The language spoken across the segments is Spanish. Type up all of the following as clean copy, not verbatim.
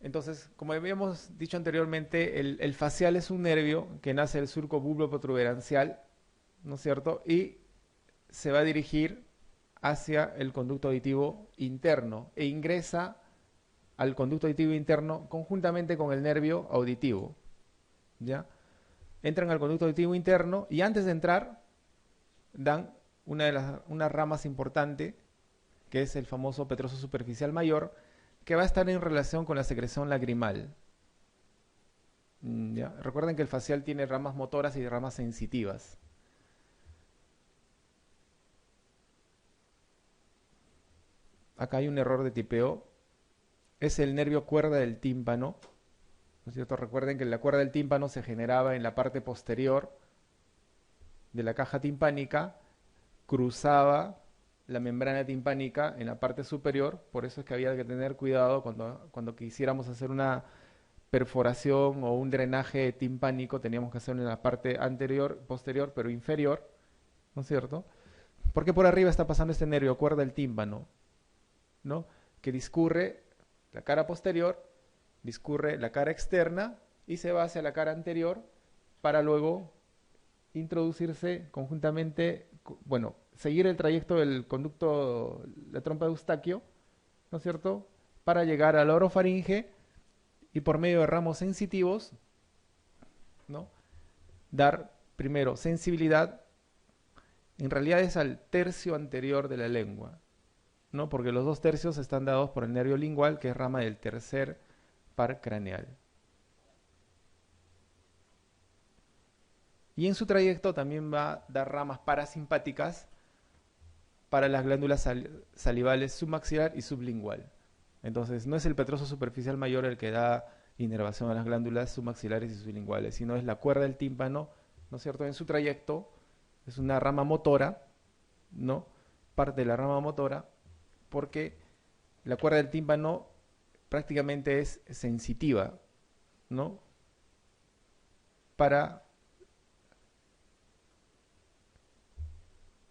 Entonces, como habíamos dicho anteriormente, el facial es un nervio que nace del surco bulboprotuberancial, ¿no es cierto? Y se va a dirigir hacia el conducto auditivo interno e ingresa al conducto auditivo interno conjuntamente con el nervio auditivo, ¿ya? Entran al conducto auditivo interno y antes de entrar dan una rama importante que es el famoso petroso superficial mayor, que va a estar en relación con la secreción lagrimal. ¿Ya? Recuerden que el facial tiene ramas motoras y ramas sensitivas. Acá hay un error de tipeo. Es el nervio cuerda del tímpano. ¿No es cierto? Recuerden que la cuerda del tímpano se generaba en la parte posterior de la caja timpánica, cruzaba la membrana timpánica en la parte superior, por eso es que había que tener cuidado cuando quisiéramos hacer una perforación o un drenaje timpánico, teníamos que hacerlo en la parte anterior, posterior, pero inferior, ¿no es cierto? Porque por arriba está pasando este nervio, cuerda del tímpano, ¿no? Que discurre la cara posterior, discurre la cara externa y se va hacia la cara anterior para luego introducirse conjuntamente, bueno, seguir el trayecto del conducto, la trompa de Eustaquio, ¿no es cierto? Para llegar a la orofaringe y por medio de ramos sensitivos, ¿no? Dar primero sensibilidad, en realidad es al tercio anterior de la lengua, ¿no? Porque los dos tercios están dados por el nervio lingual, que es rama del tercer par craneal. Y en su trayecto también va a dar ramas parasimpáticas para las glándulas salivales submaxilar y sublingual. Entonces, no es el petroso superficial mayor el que da inervación a las glándulas submaxilares y sublinguales, sino es la cuerda del tímpano, ¿no es cierto? En su trayecto es una rama motora, ¿no? Parte de la rama motora, porque la cuerda del tímpano prácticamente es sensitiva, ¿no? Para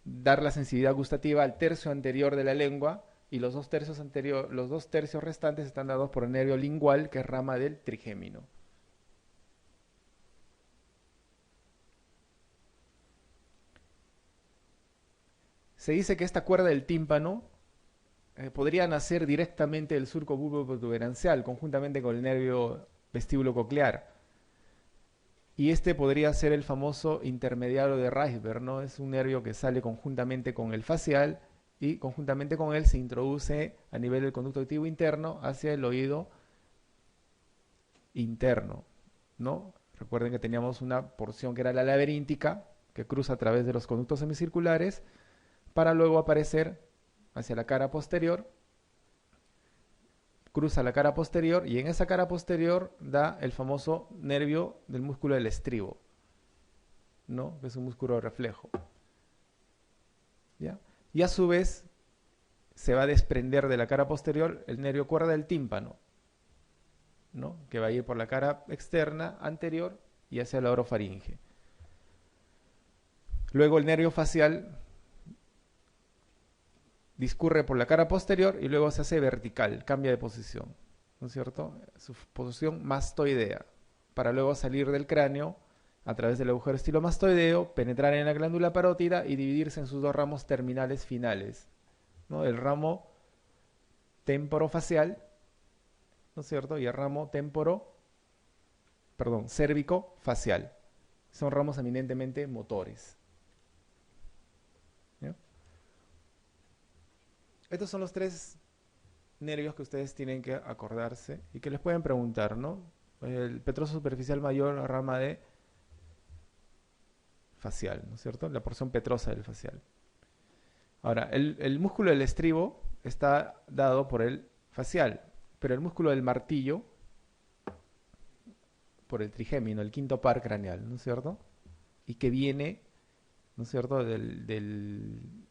dar la sensibilidad gustativa al tercio anterior de la lengua y los dos tercios restantes están dados por el nervio lingual, que es rama del trigémino. Se dice que esta cuerda del tímpano podría nacer directamente del surco bulboprotuberancial, conjuntamente con el nervio vestíbulo coclear. Y este podría ser el famoso intermediario de Reisberg, ¿no? Es un nervio que sale conjuntamente con el facial y conjuntamente con él se introduce a nivel del conducto auditivo interno hacia el oído interno, ¿no? Recuerden que teníamos una porción que era la laberíntica, que cruza a través de los conductos semicirculares, para luego aparecer hacia la cara posterior, cruza la cara posterior y en esa cara posterior da el famoso nervio del músculo del estribo, ¿no? Que es un músculo de reflejo. ¿Ya? Y a su vez se va a desprender de la cara posterior el nervio cuerda del tímpano, ¿no? Que va a ir por la cara externa anterior y hacia la orofaringe. Luego el nervio facial discurre por la cara posterior y luego se hace vertical, cambia de posición, ¿no es cierto? Su posición mastoidea, para luego salir del cráneo a través del agujero estilomastoideo, penetrar en la glándula parótida y dividirse en sus dos ramos terminales finales, ¿no? El ramo temporofacial, ¿no es cierto? Y el ramo cérvico-facial. Son ramos eminentemente motores. ¿Ya? Estos son los tres nervios que ustedes tienen que acordarse y que les pueden preguntar, ¿no? El petroso superficial mayor, la rama de facial, ¿no es cierto? La porción petrosa del facial. Ahora, el músculo del estribo está dado por el facial, pero el músculo del martillo por el trigémino, el quinto par craneal, ¿no es cierto? Y que viene, ¿no es cierto?, del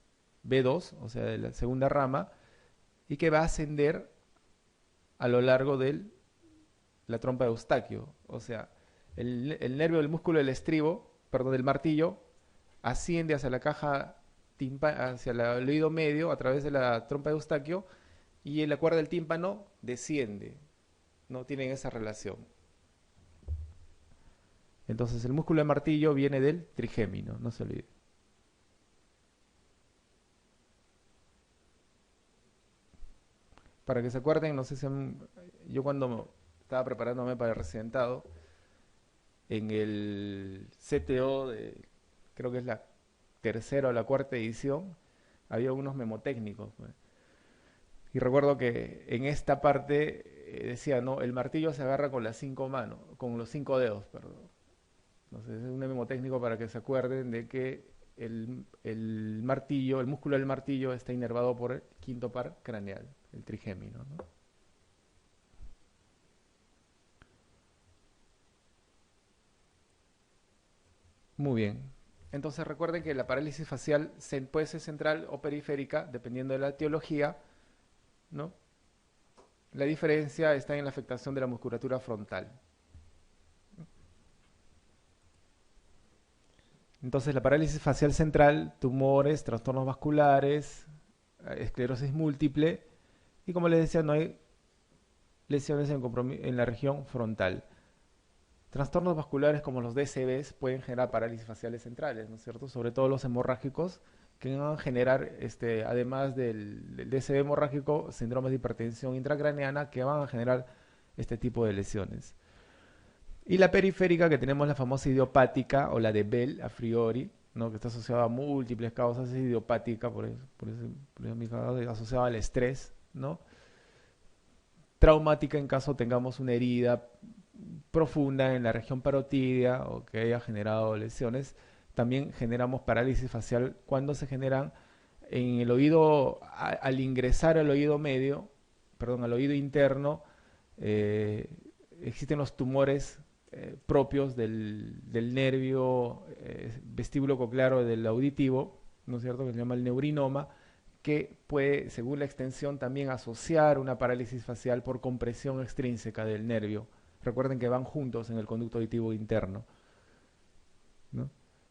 B2, o sea, de la segunda rama, y que va a ascender a lo largo de la trompa de Eustaquio. O sea, el nervio del músculo del estribo, perdón, del martillo, asciende hacia la caja hacia el oído medio a través de la trompa de Eustaquio y la cuerda del tímpano desciende, no tienen esa relación. Entonces el músculo de martillo viene del trigémino, no se olvide. Para que se acuerden, no sé si yo cuando estaba preparándome para el residentado, en el CTO creo que es la tercera o la cuarta edición, había unos memotécnicos, pues. Y recuerdo que en esta parte decía, no, el martillo se agarra con las 5 manos, con los 5 dedos, perdón. Entonces es un memotécnico para que se acuerden de que el martillo, el músculo del martillo está inervado por el quinto par craneal, el trigémino, ¿no? Muy bien. Entonces recuerden que la parálisis facial puede ser central o periférica, dependiendo de la etiología, ¿no? La diferencia está en la afectación de la musculatura frontal. Entonces la parálisis facial central, tumores, trastornos vasculares, esclerosis múltiple y como les decía, no hay lesiones en la región frontal. Trastornos vasculares como los DCBs pueden generar parálisis faciales centrales, ¿no es cierto? Sobre todo los hemorrágicos, que van a generar, además del DCB hemorrágico, síndromes de hipertensión intracraneana que van a generar este tipo de lesiones. Y la periférica, que tenemos la famosa idiopática o la de Bell a priori, ¿no? Que está asociada a múltiples causas, es idiopática, por eso mi caso, asociada al estrés, ¿no? Traumática en caso tengamos una herida profunda en la región parotidia o que haya generado lesiones. También generamos parálisis facial cuando se generan en el oído, al ingresar al oído medio, perdón, al oído interno, eh, existen los tumores propios del nervio vestíbulo coclear del auditivo, ¿no es cierto?, que se llama el neurinoma, que puede, según la extensión, también asociar una parálisis facial por compresión extrínseca del nervio. Recuerden que van juntos en el conducto auditivo interno, ¿no?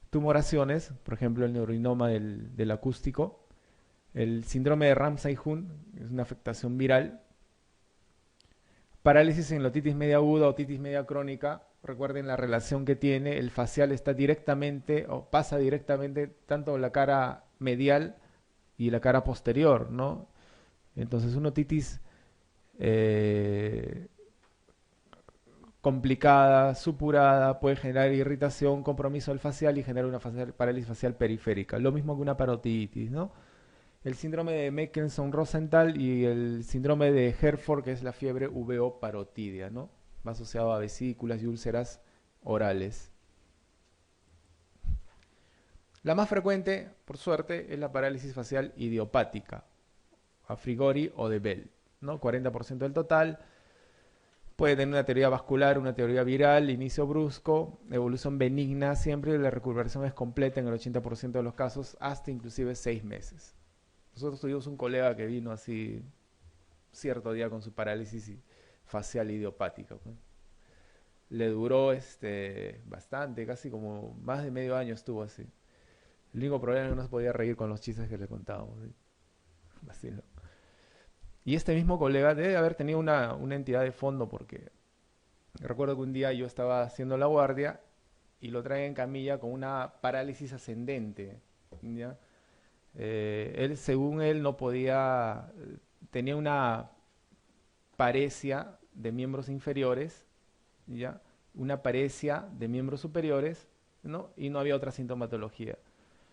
Tumoraciones, por ejemplo, el neurinoma del acústico, el síndrome de Ramsay-Hunt, es una afectación viral. Parálisis en la otitis media aguda, otitis media crónica, recuerden la relación que tiene, el facial está directamente o pasa directamente tanto la cara medial y la cara posterior, ¿no? Entonces una otitis eh, complicada, supurada, puede generar irritación, compromiso del facial y generar una parálisis facial periférica. Lo mismo que una parotiditis, ¿no? El síndrome de Meckelson-Rosenthal y el síndrome de Herford, que es la fiebre uveoparotidia, ¿no? Va asociado a vesículas y úlceras orales. La más frecuente, por suerte, es la parálisis facial idiopática, a Frigori o de Bell, ¿no? 40% del total. Puede tener una teoría vascular, una teoría viral, inicio brusco, evolución benigna siempre y la recuperación es completa en el 80% de los casos, hasta inclusive 6 meses. Nosotros tuvimos un colega que vino así cierto día con su parálisis facial idiopática, pues. Le duró bastante, casi como más de medio año estuvo así. El único problema es que no se podía reír con los chistes que le contábamos, ¿sí? Así, ¿no? Y este mismo colega debe haber tenido una entidad de fondo porque recuerdo que un día yo estaba haciendo la guardia y lo traen en camilla con una parálisis ascendente, ¿ya? Él, según él, no podía, tenía una paresia de miembros inferiores, ¿ya? Una paresia de miembros superiores, ¿no? Y no había otra sintomatología.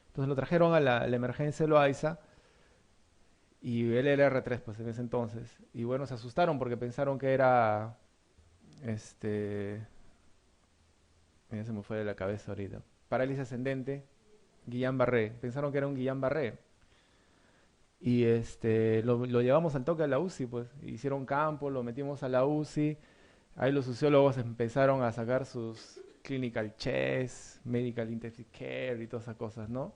Entonces lo trajeron a la emergencia de Loaiza y él era R3 pues en ese entonces. Y bueno, se asustaron porque pensaron que era, ya se me fue de la cabeza ahorita, parálisis ascendente, Guillain-Barré. Pensaron que era un Guillain-Barré. Y lo llevamos al toque a la UCI, pues. Hicieron campo, lo metimos a la UCI. Ahí los sociólogos empezaron a sacar sus clinical checks, medical intensive care y todas esas cosas, ¿no?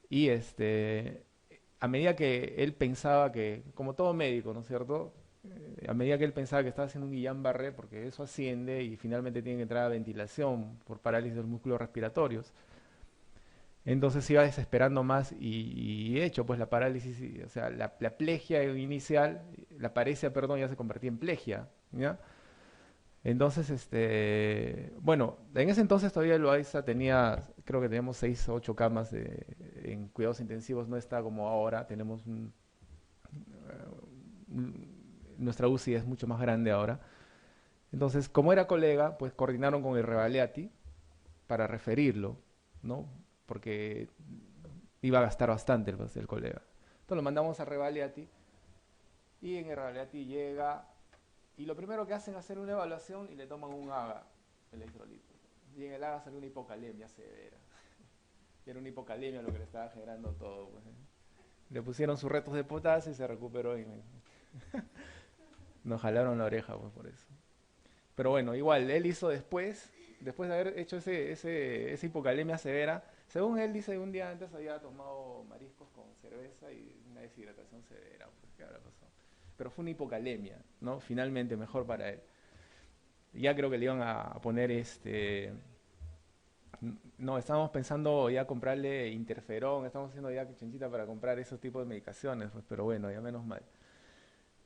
Y a medida que él pensaba que, como todo médico, ¿no es cierto? A medida que él pensaba que estaba haciendo un Guillain-Barré, porque eso asciende y finalmente tiene que entrar a ventilación por parálisis de los músculos respiratorios. Entonces iba desesperando más y hecho, pues la parálisis, o sea, la plegia inicial, la paresia, perdón, ya se convertía en plegia, ¿ya? Entonces, bueno, en ese entonces todavía el Loaiza tenía, creo que teníamos 6 o 8 camas en cuidados intensivos, no está como ahora, tenemos nuestra UCI es mucho más grande ahora. Entonces, como era colega, pues coordinaron con el Revaliati para referirlo, ¿no? Porque iba a gastar bastante el colega. Entonces lo mandamos a Revaliati y en el Revaliati llega y lo primero que hacen es hacer una evaluación y le toman un AGA electrolito. Y en el AGA salió una hipocalemia severa. Y era una hipocalemia lo que le estaba generando todo. Pues, ¿eh? Le pusieron sus retos de potasio y se recuperó y nos jalaron la oreja pues, por eso. Pero bueno, igual, él hizo después de haber hecho esa hipocalemia severa, según él dice, un día antes había tomado mariscos con cerveza y una deshidratación severa, pues, ¿qué habrá pasado? Pero fue una hipocalemia, ¿no? Finalmente, mejor para él. Ya creo que le iban a poner no, estábamos pensando ya comprarle interferón, estamos haciendo ya chanchita para comprar esos tipos de medicaciones, pues, pero bueno, ya menos mal.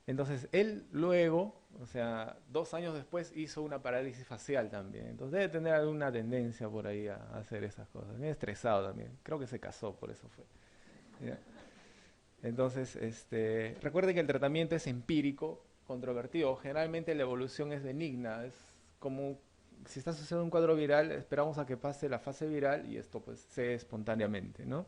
Entonces, él luego, o sea, 2 años después hizo una parálisis facial también. Entonces debe tener alguna tendencia por ahí a hacer esas cosas. Bien estresado también. Creo que se casó, por eso fue. ¿Ya? Entonces, recuerde que el tratamiento es empírico, controvertido. Generalmente la evolución es benigna. Es como si está sucediendo un cuadro viral, esperamos a que pase la fase viral y esto pues se dé espontáneamente, ¿no?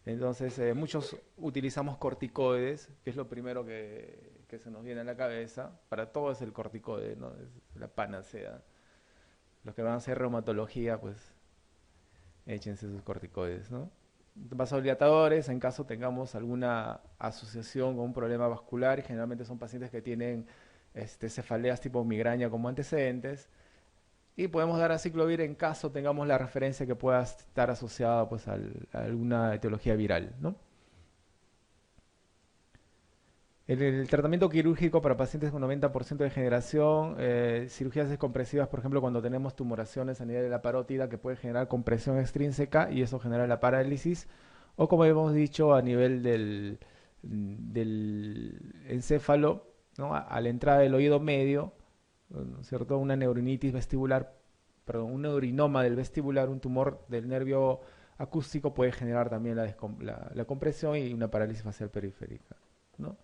Entonces, muchos utilizamos corticoides, que es lo primero que se nos viene a la cabeza. Para todo es el corticoide, ¿no? Es la panacea. Los que van a hacer reumatología, pues échense sus corticoides, ¿no? Vasodilatadores, en caso tengamos alguna asociación con un problema vascular, y generalmente son pacientes que tienen cefaleas tipo migraña como antecedentes. Y podemos dar a ciclovir en caso tengamos la referencia que pueda estar asociada pues, a alguna etiología viral, ¿no? El tratamiento quirúrgico para pacientes con 90% de degeneración, cirugías descompresivas, por ejemplo, cuando tenemos tumoraciones a nivel de la parótida que puede generar compresión extrínseca y eso genera la parálisis, o como hemos dicho, a nivel del encéfalo, ¿no? A la entrada del oído medio, ¿no es cierto? Una neurinitis vestibular, perdón, un neurinoma del vestibular, un tumor del nervio acústico puede generar también la compresión y una parálisis facial periférica, ¿no?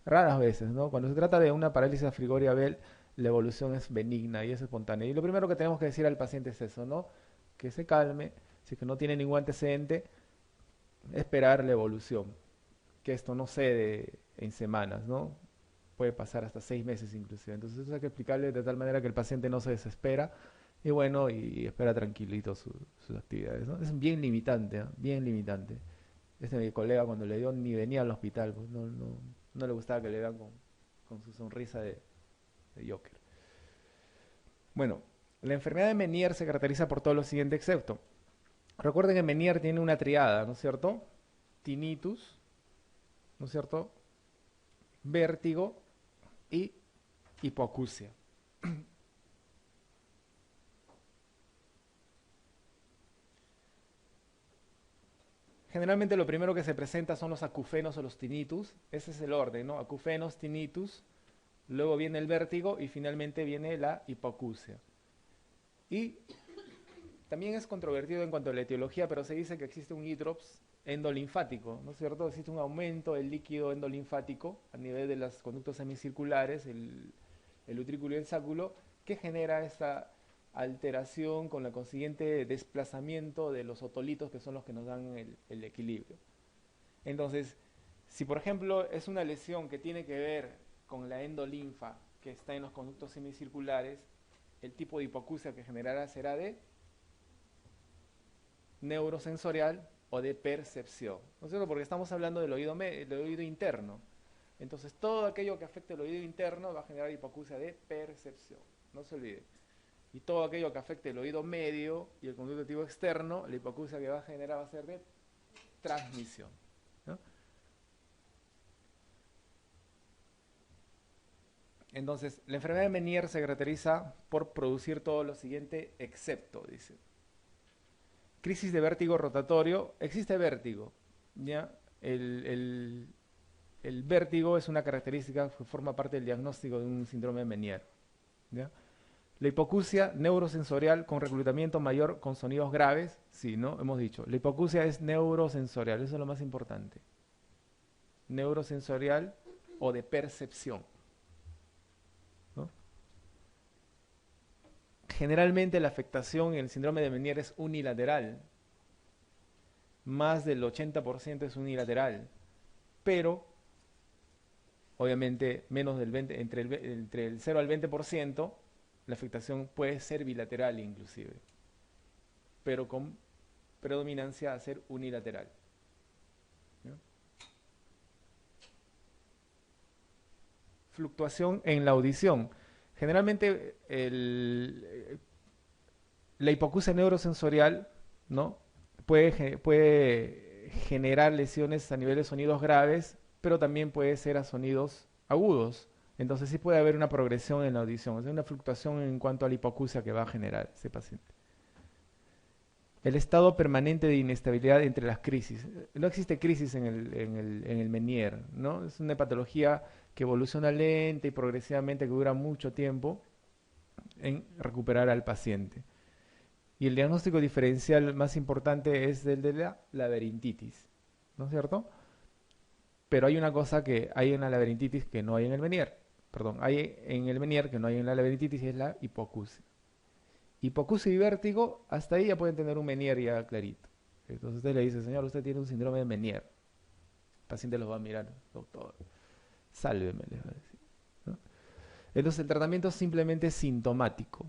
Raras veces, ¿no? Cuando se trata de una parálisis a frigoria Bell, la evolución es benigna y es espontánea. Y lo primero que tenemos que decir al paciente es eso, ¿no? Que se calme, si es que no tiene ningún antecedente, esperar la evolución. Que esto no cede en semanas, ¿no? Puede pasar hasta 6 meses inclusive. Entonces eso hay que explicarle de tal manera que el paciente no se desespera y bueno, y espera tranquilito sus actividades, ¿no? Es bien limitante, ¿eh? Bien limitante. Mi colega cuando le dio ni venía al hospital, pues no le gustaba que le vean con su sonrisa de Joker. Bueno, la enfermedad de Meniere se caracteriza por todo lo siguiente excepto. Recuerden que Meniere tiene una triada, ¿no es cierto? Tinnitus, ¿no es cierto? Vértigo y hipoacusia. Generalmente lo primero que se presenta son los acufenos o los tinnitus. Ese es el orden, ¿no? Acufenos, tinnitus, luego viene el vértigo y finalmente viene la hipoacusia. Y también es controvertido en cuanto a la etiología, pero se dice que existe un hidrops endolinfático, ¿no es cierto? Existe un aumento del líquido endolinfático a nivel de los conductos semicirculares, el utrículo y el sáculo, que genera esta alteración con el consiguiente desplazamiento de los otolitos que son los que nos dan el equilibrio. Entonces, si por ejemplo es una lesión que tiene que ver con la endolinfa que está en los conductos semicirculares, el tipo de hipoacusia que generará será de neurosensorial o de percepción, ¿no es cierto? Porque estamos hablando del oído interno. Entonces, todo aquello que afecte el oído interno va a generar hipoacusia de percepción, no se olvide. Y todo aquello que afecte el oído medio y el conducto auditivo externo, la hipoacusia que va a generar va a ser de transmisión, ¿no? Entonces, la enfermedad de Meniere se caracteriza por producir todo lo siguiente, excepto, dice. Crisis de vértigo rotatorio. Existe vértigo, ¿ya? El, el- el vértigo es una característica que forma parte del diagnóstico de un síndrome de Meniere, ¿ya? La hipoacusia neurosensorial con reclutamiento mayor con sonidos graves, sí, ¿no? Hemos dicho. La hipoacusia es neurosensorial, eso es lo más importante. Neurosensorial o de percepción, ¿no? Generalmente la afectación en el síndrome de Meniere es unilateral. Más del 80% es unilateral. Pero, obviamente, menos del 20, entre el 0 al 20%, la afectación puede ser bilateral inclusive. Pero con predominancia a ser unilateral, ¿no? Fluctuación en la audición. Generalmente la hipoacusia neurosensorial, ¿no? Puede generar lesiones a nivel de sonidos graves, pero también puede ser a sonidos agudos. Entonces sí puede haber una progresión en la audición, es una fluctuación en cuanto a la hipoacusia que va a generar ese paciente. El estado permanente de inestabilidad entre las crisis. No existe crisis en el Meniere, ¿no? Es una patología que evoluciona lenta y progresivamente, que dura mucho tiempo en recuperar al paciente. Y el diagnóstico diferencial más importante es el de la laberintitis, ¿no es cierto? Pero hay una cosa que hay en la laberintitis que no hay en el Meniere. Perdón, hay en el Meniere que no hay en la laberintitis y es la hipoacusia. Hipoacusia y vértigo, hasta ahí ya pueden tener un Meniere ya clarito. Entonces usted le dice, señor, usted tiene un síndrome de Meniere. El paciente los va a mirar, doctor, sálveme, les va a decir, ¿no? Entonces el tratamiento es simplemente sintomático,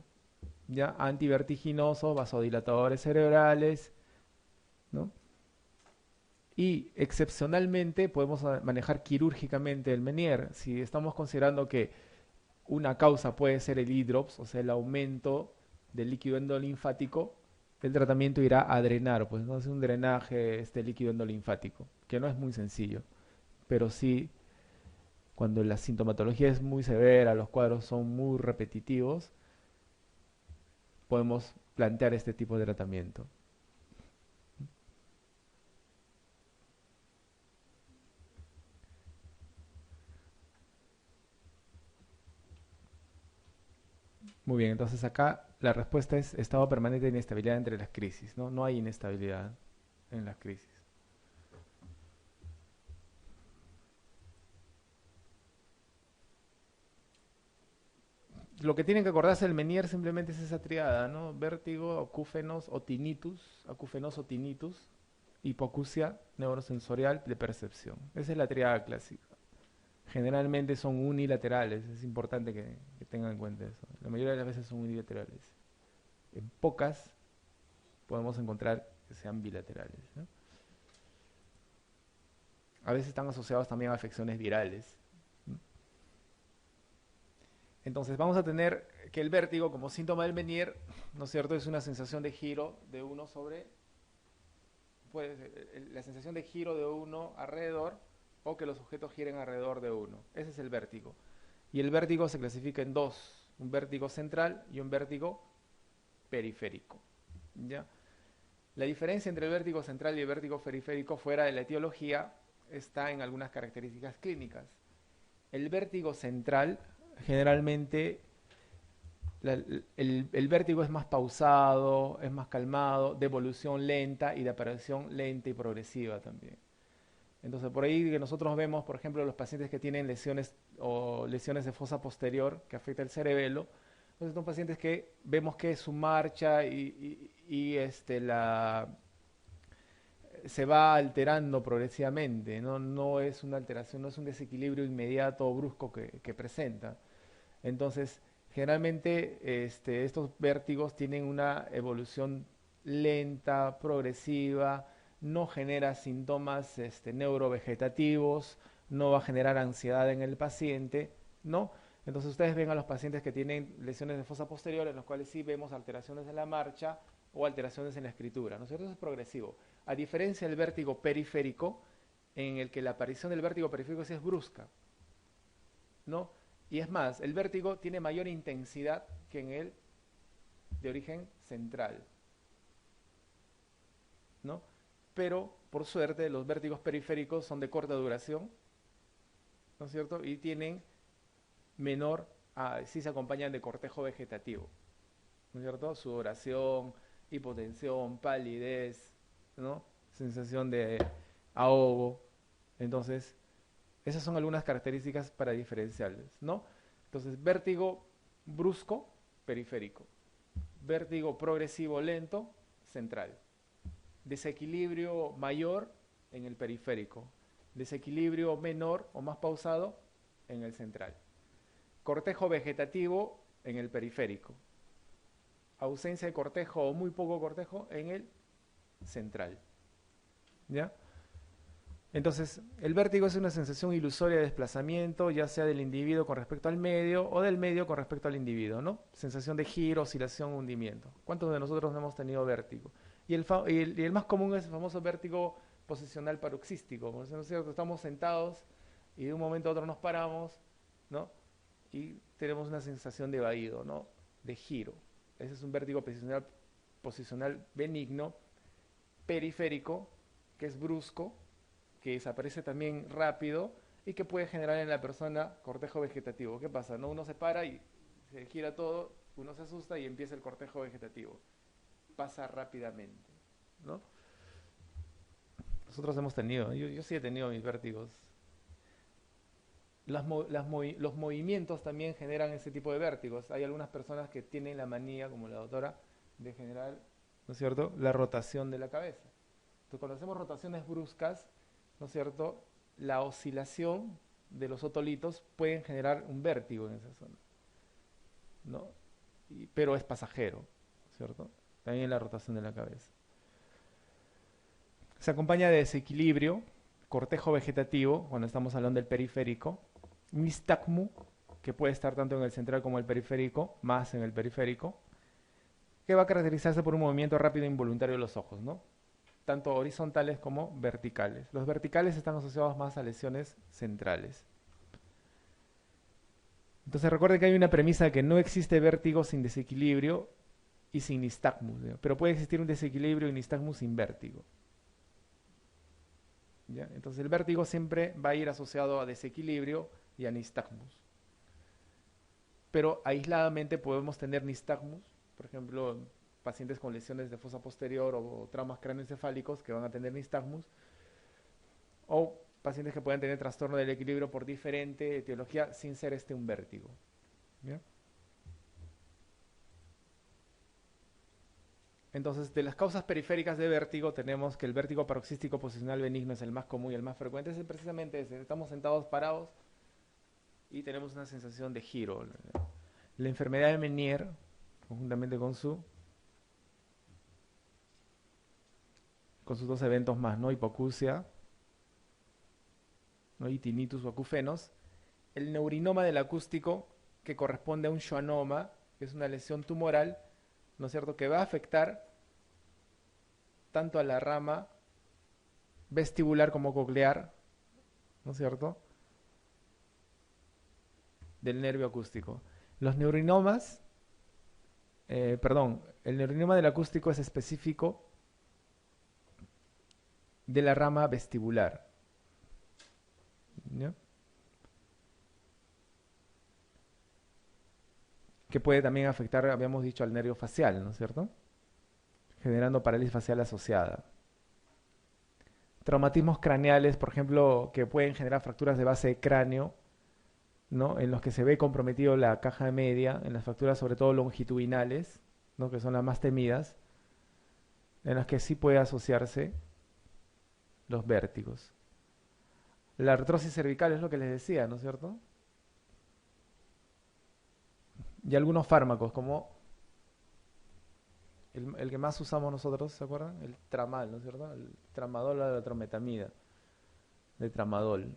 ya antivertiginosos, vasodilatadores cerebrales, ¿no? Y excepcionalmente podemos manejar quirúrgicamente el Meniere. Si estamos considerando que una causa puede ser el hidrops, o sea, el aumento del líquido endolinfático, el tratamiento irá a drenar, pues no es un drenaje este líquido endolinfático, que no es muy sencillo, pero sí cuando la sintomatología es muy severa, los cuadros son muy repetitivos, podemos plantear este tipo de tratamiento. Muy bien, entonces acá la respuesta es estado permanente de inestabilidad entre las crisis, ¿no? No hay inestabilidad en las crisis. Lo que tienen que acordarse del Meniere simplemente es esa triada, ¿no? Vértigo, acúfenos o tinnitus, hipoacusia neurosensorial de percepción. Esa es la triada clásica. Generalmente son unilaterales, es importante que tengan en cuenta eso. La mayoría de las veces son unilaterales. En pocas podemos encontrar que sean bilaterales, ¿no? A veces están asociados también a afecciones virales. Entonces vamos a tener que el vértigo como síntoma del Meniere, ¿no es cierto? Es una sensación de giro de uno sobre, pues, la sensación de giro de uno alrededor o que los objetos giren alrededor de uno. Ese es el vértigo. Y el vértigo se clasifica en dos, un vértigo central y un vértigo periférico, ¿ya? La diferencia entre el vértigo central y el vértigo periférico fuera de la etiología está en algunas características clínicas. El vértigo central generalmente el vértigo es más pausado, es más calmado, de evolución lenta y de aparición lenta y progresiva también. Entonces, por ahí que nosotros vemos, por ejemplo, los pacientes que tienen lesiones o lesiones de fosa posterior que afecta el cerebelo, entonces son pacientes que vemos que su marcha se va alterando progresivamente, ¿no? No es una alteración, no es un desequilibrio inmediato o brusco que presenta. Entonces, generalmente estos vértigos tienen una evolución lenta, progresiva, no genera síntomas neurovegetativos, no va a generar ansiedad en el paciente, ¿no? Entonces ustedes ven a los pacientes que tienen lesiones de fosa posterior, en los cuales sí vemos alteraciones en la marcha o alteraciones en la escritura, ¿no es cierto? Eso es progresivo. A diferencia del vértigo periférico, en el que la aparición del vértigo periférico sí es brusca, ¿no? Y es más, el vértigo tiene mayor intensidad que en el de origen central, ¿no? Pero, por suerte, los vértigos periféricos son de corta duración, ¿no es cierto? Y tienen menor sí se acompañan de cortejo vegetativo, ¿no es cierto? Sudoración, hipotensión, palidez, ¿no? Sensación de ahogo. Entonces, esas son algunas características para diferenciarles, ¿no? Entonces, vértigo brusco, periférico. Vértigo progresivo lento, central. Desequilibrio mayor en el periférico. Desequilibrio menor o más pausado en el central. Cortejo vegetativo en el periférico. Ausencia de cortejo o muy poco cortejo en el central. ¿Ya? Entonces, el vértigo es una sensación ilusoria de desplazamiento, ya sea del individuo con respecto al medio o del medio con respecto al individuo, ¿no? Sensación de giro, oscilación, hundimiento. ¿Cuántos de nosotros no hemos tenido vértigo? Y el más común es el famoso vértigo posicional paroxístico, ¿no es cierto? Estamos sentados y de un momento a otro nos paramos, ¿no? Y tenemos una sensación de vaído, ¿no? De giro. Ese es un vértigo posicional benigno, periférico, que es brusco, que desaparece también rápido y que puede generar en la persona cortejo vegetativo. ¿Qué pasa? ¿No? Uno se para y se gira todo, uno se asusta y empieza el cortejo vegetativo. Pasa rápidamente, ¿no? Nosotros hemos tenido, yo sí he tenido mis vértigos. Los movimientos también generan ese tipo de vértigos. Hay algunas personas que tienen la manía, como la doctora, de generar, ¿no es cierto?, la rotación de la cabeza. Entonces, cuando hacemos rotaciones bruscas, ¿no es cierto?, la oscilación de los otolitos pueden generar un vértigo en esa zona, ¿no? Pero es pasajero, ¿cierto? También la rotación de la cabeza. Se acompaña de desequilibrio, cortejo vegetativo, cuando estamos hablando del periférico, nistagmu, que puede estar tanto en el central como el periférico, más en el periférico, que va a caracterizarse por un movimiento rápido e involuntario de los ojos, ¿no? Tanto horizontales como verticales. Los verticales están asociados más a lesiones centrales. Entonces recuerden que hay una premisa de que no existe vértigo sin desequilibrio y sin nistagmus, ¿no? Pero puede existir un desequilibrio y nistagmus sin vértigo. ¿Ya? Entonces el vértigo siempre va a ir asociado a desequilibrio y a nistagmus. Pero aisladamente podemos tener nistagmus, por ejemplo, pacientes con lesiones de fosa posterior o traumas cráneoencefálicos que van a tener nistagmus, o pacientes que pueden tener trastorno del equilibrio por diferente etiología sin ser un vértigo. ¿Ya? Entonces, de las causas periféricas de vértigo, tenemos que el vértigo paroxístico posicional benigno es el más común y el más frecuente. Es precisamente ese. Estamos sentados parados y tenemos una sensación de giro. La enfermedad de Meniere, conjuntamente con sus dos eventos más, ¿no? Hipoacusia, ¿no? Y tinnitus o acufenos. El neurinoma del acústico, que corresponde a un schwannoma, que es una lesión tumoral, ¿no es cierto?, que va a afectar tanto a la rama vestibular como coclear, ¿no es cierto?, del nervio acústico. Los neurinomas, el neurinoma del acústico es específico de la rama vestibular, ¿ya?, que puede también afectar, habíamos dicho, al nervio facial, ¿no es cierto?, generando parálisis facial asociada. Traumatismos craneales, por ejemplo, que pueden generar fracturas de base de cráneo, ¿no?, en los que se ve comprometido la caja media, en las fracturas sobre todo longitudinales, ¿no?, que son las más temidas, en las que sí puede asociarse los vértigos. La artrosis cervical es lo que les decía, ¿no es cierto? Y algunos fármacos, como el que más usamos nosotros, ¿se acuerdan? El tramal, ¿no es cierto? El tramadol o la trometamida, de tramadol.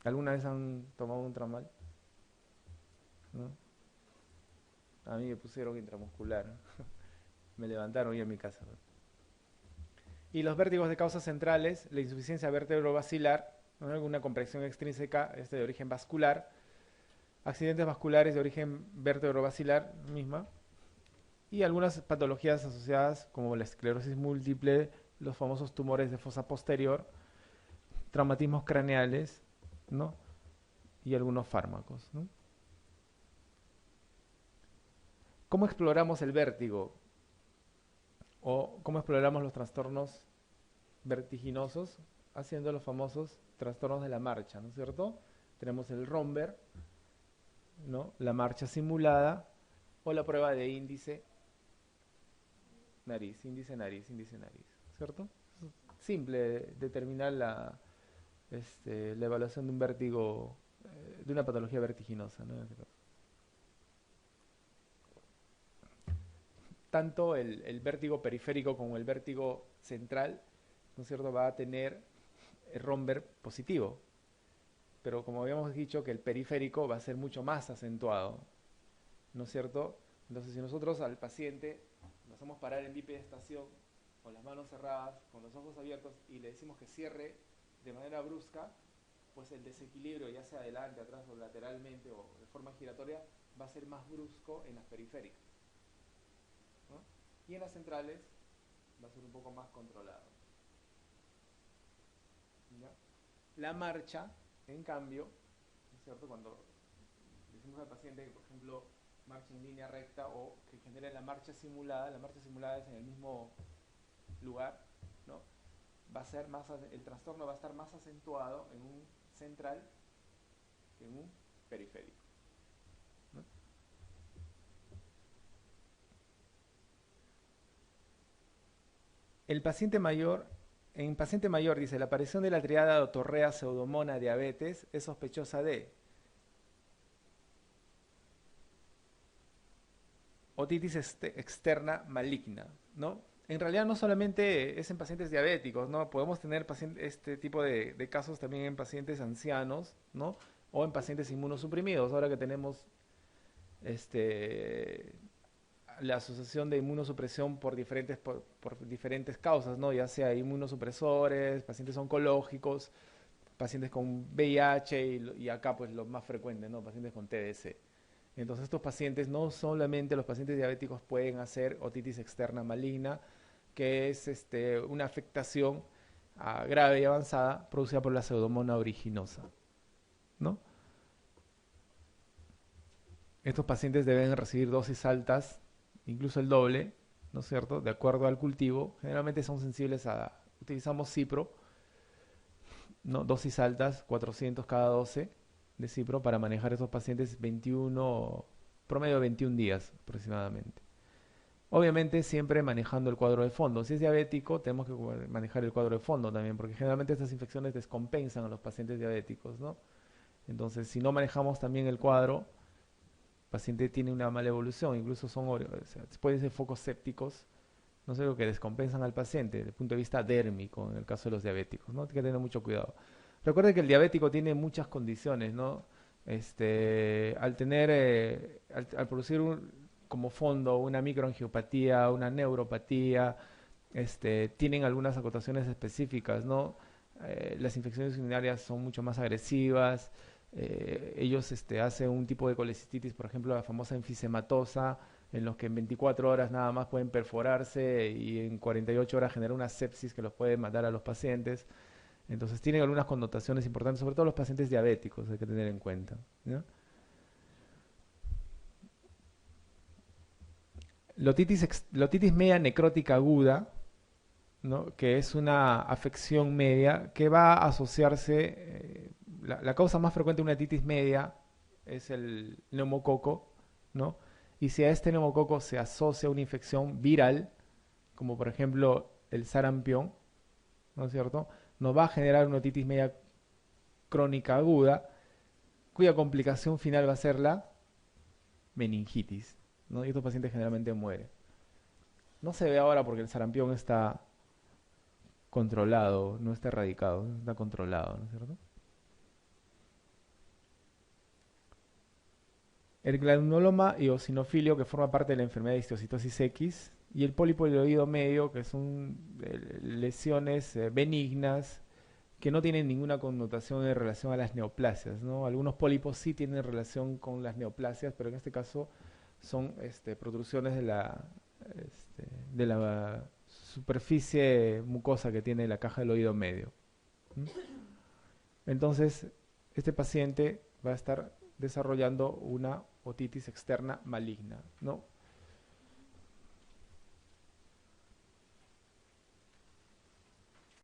¿Alguna vez han tomado un tramal? ¿No? A mí me pusieron intramuscular. Me levantaron hoy en mi casa. Y los vértigos de causas centrales, la insuficiencia vertebrovascular, ¿no?, alguna compresión extrínseca de origen vascular, accidentes vasculares de origen vertebrovascular misma, y algunas patologías asociadas como la esclerosis múltiple, los famosos tumores de fosa posterior, traumatismos craneales, ¿no?, y algunos fármacos, ¿no? ¿Cómo exploramos el vértigo? ¿O cómo exploramos los trastornos vertiginosos? Haciendo los famosos trastornos de la marcha, ¿no es cierto? Tenemos el romber, ¿no? La marcha simulada o la prueba de índice, nariz, índice, nariz, índice, nariz, ¿cierto? Es simple determinar la evaluación de un vértigo, de una patología vertiginosa, ¿no? En este caso. Tanto el vértigo periférico como el vértigo central, ¿no es cierto?, va a tener el romber positivo. Pero como habíamos dicho que el periférico va a ser mucho más acentuado, ¿no es cierto? Entonces si nosotros al paciente lo hacemos parar en bipedestación, con las manos cerradas, con los ojos abiertos y le decimos que cierre de manera brusca, pues el desequilibrio, ya sea adelante, atrás o lateralmente o de forma giratoria, va a ser más brusco en las periféricas, ¿no? Y en las centrales va a ser un poco más controlado, ¿ya? La marcha, en cambio, ¿no es cierto? Cuando decimos al paciente que, por ejemplo, marcha en línea recta o que genere la marcha simulada es en el mismo lugar, ¿no? Va a ser más, el trastorno va a estar más acentuado en un central que en un periférico, ¿no? El paciente mayor, en paciente mayor, dice, la aparición de la triada otorrea pseudomona diabetes es sospechosa de otitis externa maligna, ¿no? En realidad no solamente es en pacientes diabéticos, ¿no? Podemos tener este tipo de casos también en pacientes ancianos, ¿no? O en pacientes inmunosuprimidos, ahora que tenemos este, la asociación de inmunosupresión por diferentes causas, ¿no? Ya sea inmunosupresores, pacientes oncológicos, pacientes con VIH y acá pues lo más frecuente, ¿no? Pacientes con TDC. Entonces estos pacientes, no solamente los pacientes diabéticos pueden hacer otitis externa maligna, que es una afectación grave y avanzada producida por la pseudomonas aeruginosa, ¿no? Estos pacientes deben recibir dosis altas, incluso el doble, ¿no es cierto?, de acuerdo al cultivo. Generalmente son sensibles utilizamos cipro, ¿no? Dosis altas, 400 cada 12 de cipro para manejar estos pacientes 21, promedio de 21 días aproximadamente. Obviamente siempre manejando el cuadro de fondo. Si es diabético, tenemos que manejar el cuadro de fondo también, porque generalmente estas infecciones descompensan a los pacientes diabéticos, ¿no? Entonces, si no manejamos también el cuadro, el paciente tiene una mala evolución, incluso o sea, pueden ser focos sépticos, no sé, lo que descompensan al paciente desde el punto de vista dérmico, en el caso de los diabéticos, ¿no? Hay que tener mucho cuidado. Recuerde que el diabético tiene muchas condiciones, ¿no? Al producir como fondo una microangiopatía, una neuropatía, tienen algunas acotaciones específicas, ¿no? Las infecciones urinarias son mucho más agresivas. Ellos hacen un tipo de colecistitis, por ejemplo, la famosa enfisematosa, en los que en 24 horas nada más pueden perforarse y en 48 horas generar una sepsis que los puede matar a los pacientes. Entonces tienen algunas connotaciones importantes, sobre todo los pacientes diabéticos, hay que tener en cuenta, ¿no? La otitis media necrótica aguda, ¿no?, que es una afección media que va a asociarse, la causa más frecuente de una otitis media es el neumococo, ¿no? Y si a este neumococo se asocia una infección viral, como por ejemplo el sarampión, ¿no es cierto?, nos va a generar una otitis media crónica aguda, cuya complicación final va a ser la meningitis, ¿no? Y estos pacientes generalmente mueren. No se ve ahora porque el sarampión está controlado, no está erradicado, está controlado, ¿no es cierto? El granuloma eosinofilio, que forma parte de la enfermedad de histiocytosis X, y el pólipo del oído medio, que son lesiones benignas que no tienen ninguna connotación en relación a las neoplasias, ¿no? Algunos pólipos sí tienen relación con las neoplasias, pero en este caso son protrusiones de la superficie mucosa que tiene la caja del oído medio. ¿Mm? Entonces, este paciente va a estar desarrollando una otitis externa maligna, ¿no?